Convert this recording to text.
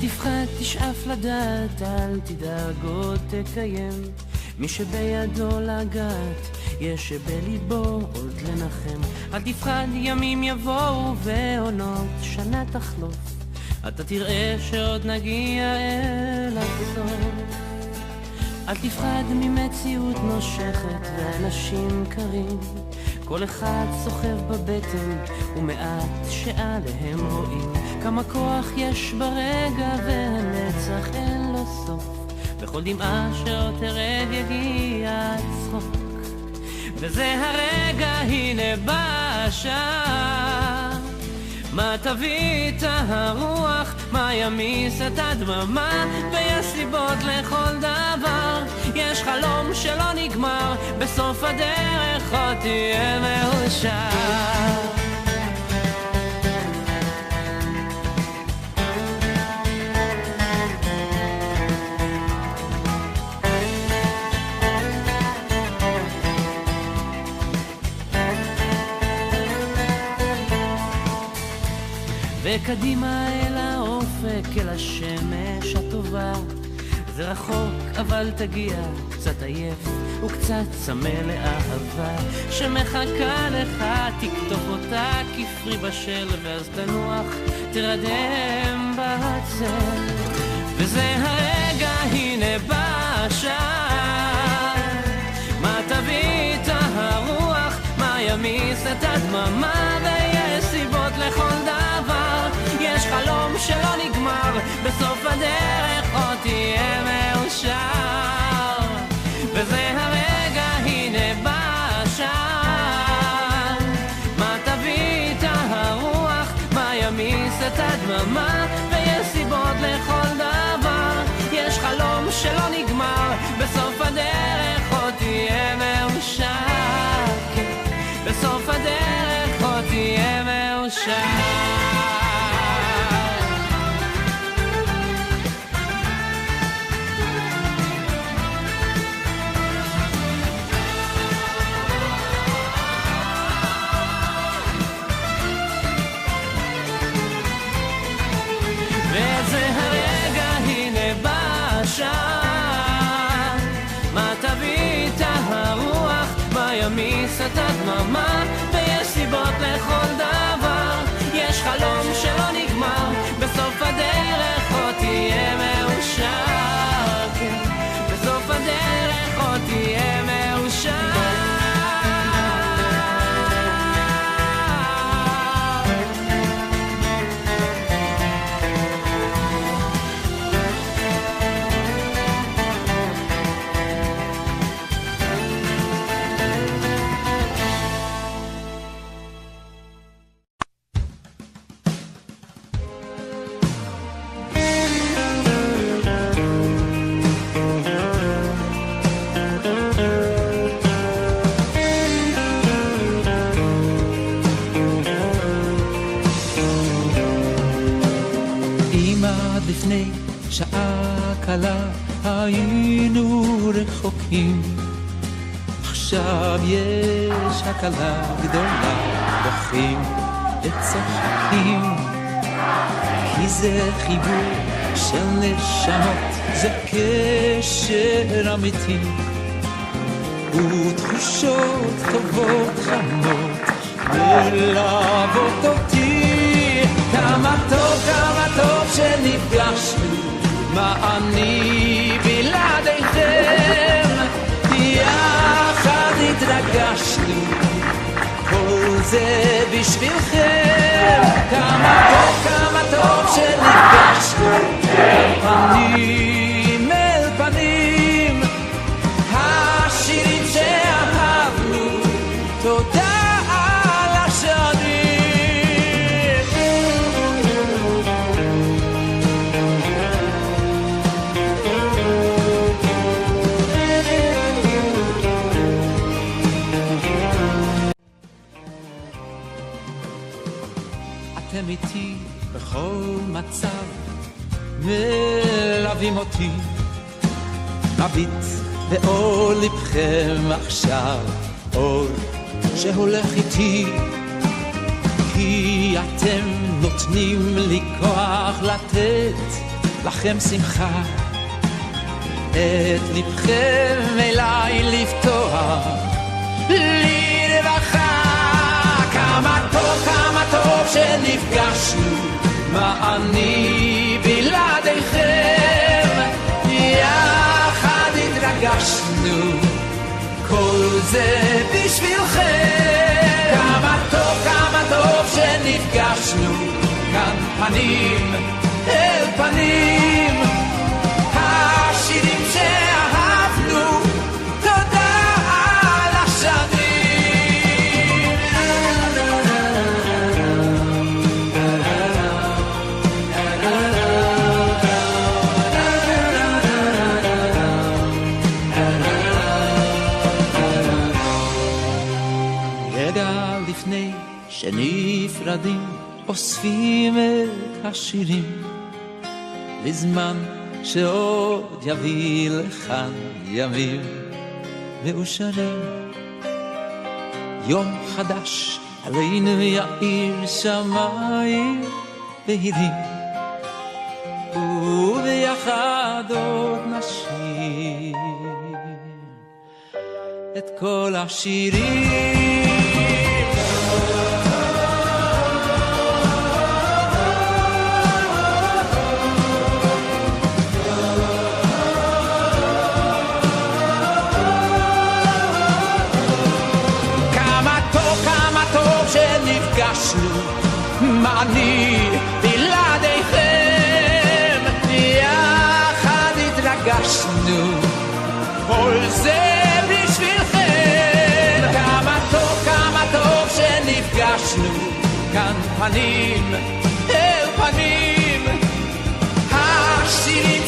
תפחד, תשאף לדעת, אל תדאג עוד תקיים. מי שבידו לגעת, יש שבליבו עוד לנחם. אל תפחד, ימים יבואו ועונות שנה תחלוף, אתה תראה שעוד נגיע אל הסוף. אל תפחד ממציאות נושכת ואנשים קרים, כל אחד סוחב בבטן ומעט שעליהם רואים. כמה כוח יש ברגע והנצח אין לו סוף, בכל דמעה שעוד תרד יגיע הצחוק. וזה הרגע, הנה בא השעה, מה תביא את הרוח, מה ימיס את הדממה, ויש סיבות לכל דבר, יש חלום שלא נגמר, בסוף הדרך עוד תהיה מאושר. וקדימה אל האופק, אל השמש הטובה, זה רחוק אבל תגיע, קצת עייף וקצת צמא לאהבה שמחכה לך, תקטוף אותה כפרי בשל, ואז תנוח, תרדם בצל. וזה הרגע, הנה בא השעה, מה תביא את הרוח, מה ימיס את הדממה, ויש סיבות לכל דבר, יש חלום שלא נגמר, בסוף הדרך עוד תהיה מאושר. וזה הרגע, הנה בא השעה, מה תביא את הרוח, מה ימיס את הדממה, ויש סיבות לכל דבר, יש חלום שלא נגמר, בסוף הדרך עוד תהיה מאושר. בסוף הדרך עוד תהיה מאושר. וזה הרגע, הנה בא השעה, מה תביא את הרוח, מה ימיס את הדממה, ויש סיבות לכל דבר, יש חלום שלא נגמר, בסוף הדרך עוד תהיה מאושר. בסוף הדרך עוד תהיה מאושר. לפני שעה קלה היינו רחוקים, עכשיו יש הקלה גדולה, בוכים וצוחקים, כי זה חיבור של נשמות, זה קשר אמיתי, ותחושות טובות חמות מלוות אותי. כמה טוב שנפגשנו, מה אני בלעדיכם, יחד התרגשנו, כל זה בשבילכם. כמה טוב שנפגשנו, פנים אל פנים, השירים שאהבנו, תודה על השנים. אתם איתי בכל מצב, מלווים אותי, מביט באור לבכם עכשיו, אור שהולך איתי, כי אתם נותנים לי כוח לתת לכם שמחה, את לבכם אליי לפתוח, לרווחה. כמה טוב שנפגשנו, מה אני בלעדיכם, יחד התרגשנו, כל זה בשבילכם. כמה טוב שנפגשנו, כאן פנים אל פנים, השירים שאהבנו, תודה על השנים. רגע לפני שנפרדים, אוספים את השירים לזמן שעוד יביא לכאן ימים מאושרים. יום חדש עלינו יאיר שמיים בהירים, וביחד עוד נשיר את כל השירים. מה אני בלעדיכם, יחד התרגשנו, כל זה בשבילכם. כמה טוב שנפגשנו, כאן פנים אל פנים, השירים